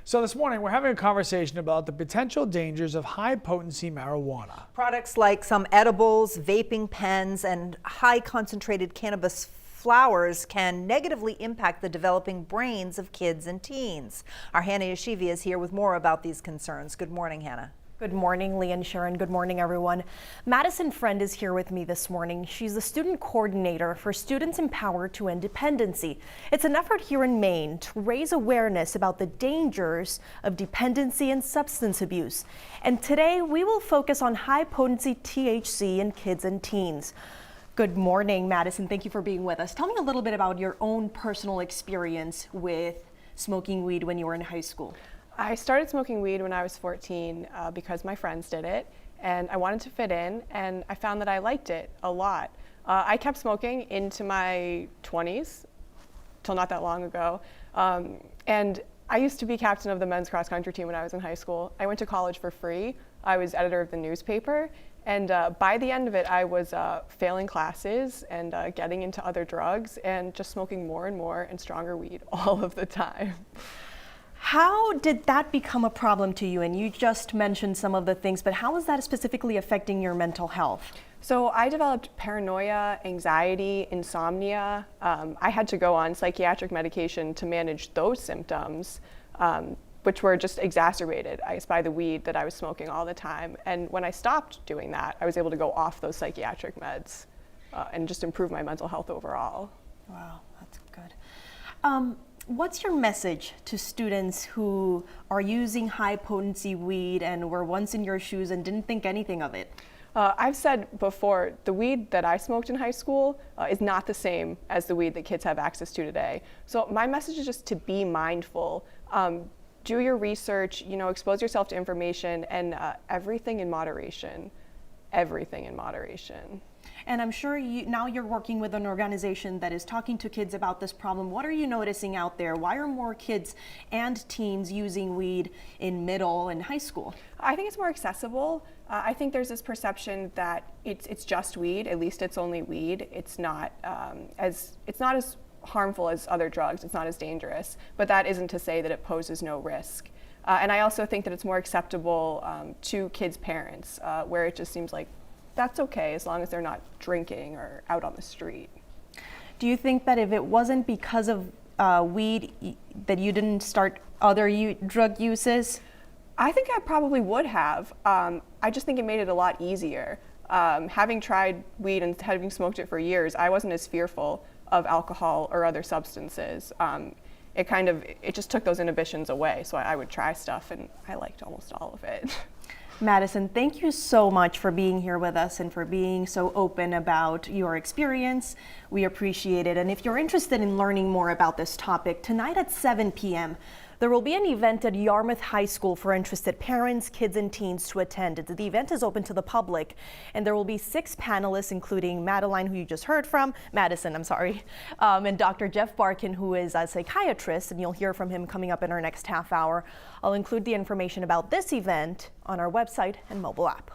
So this morning we're having a conversation about the potential dangers of high-potency marijuana. Products like some edibles, vaping pens, and high concentrated cannabis flowers can negatively impact the developing brains of kids and teens. Our Hannah Yeshivi is here with more about these concerns. Good morning, Hannah. Good morning, Lee and Sharon. Good morning, everyone. Madison Friend is here with me this morning. She's the student coordinator for Students Empowered to End Dependency. It's an effort here in Maine to raise awareness about the dangers of dependency and substance abuse. And today we will focus on high-potency THC in kids and teens. Good morning, Madison. Thank you for being with us. Tell me a little bit about your own personal experience with smoking weed when you were in high school. I started smoking weed when I was 14 because my friends did it, and I wanted to fit in, and I found that I liked it a lot. I kept smoking into my 20s, till not that long ago, and I used to be captain of the men's cross country team when I was in high school. I went to college for free. I was editor of the newspaper, and by the end of it, I was failing classes and getting into other drugs and just smoking more and more and stronger weed all of the time. How did that become a problem to you? And you just mentioned some of the things, but how is that specifically affecting your mental health? So I developed paranoia, anxiety, insomnia. I had to go on psychiatric medication to manage those symptoms, which were just exacerbated, I guess, by the weed that I was smoking all the time. And when I stopped doing that, I was able to go off those psychiatric meds and just improve my mental health overall. Wow, that's good. What's your message to students who are using high-potency weed and were once in your shoes and didn't think anything of it? I've said before, the weed that I smoked in high school is not the same as the weed that kids have access to today. So my message is just to be mindful. Do your research, expose yourself to information, and everything in moderation. Everything in moderation. And I'm sure now you're working with an organization that is talking to kids about this problem. What are you noticing out there? Why are more kids and teens using weed in middle and high school? I think it's more accessible. I think there's this perception that it's just weed. At least it's only weed. It's not as harmful as other drugs. It's not as dangerous. But that isn't to say that it poses no risk. And I also think that it's more acceptable to kids' parents, where it just seems like that's okay as long as they're not drinking or out on the street. Do you think that if it wasn't because of weed that you didn't start other drug uses? I think I probably would have. I just think it made it a lot easier. Having tried weed and having smoked it for years, I wasn't as fearful of alcohol or other substances. It just took those inhibitions away, so I would try stuff, and I liked almost all of it. Madison, thank you so much for being here with us and for being so open about your experience. We appreciate it. And if you're interested in learning more about this topic, tonight at 7 p.m., there will be an event at Yarmouth High School for interested parents, kids, and teens to attend. The event is open to the public, and there will be 6 panelists, including Madison, who you just heard from, and Dr. Jeff Barkin, who is a psychiatrist, and you'll hear from him coming up in our next half hour. I'll include the information about this event on our website and mobile app.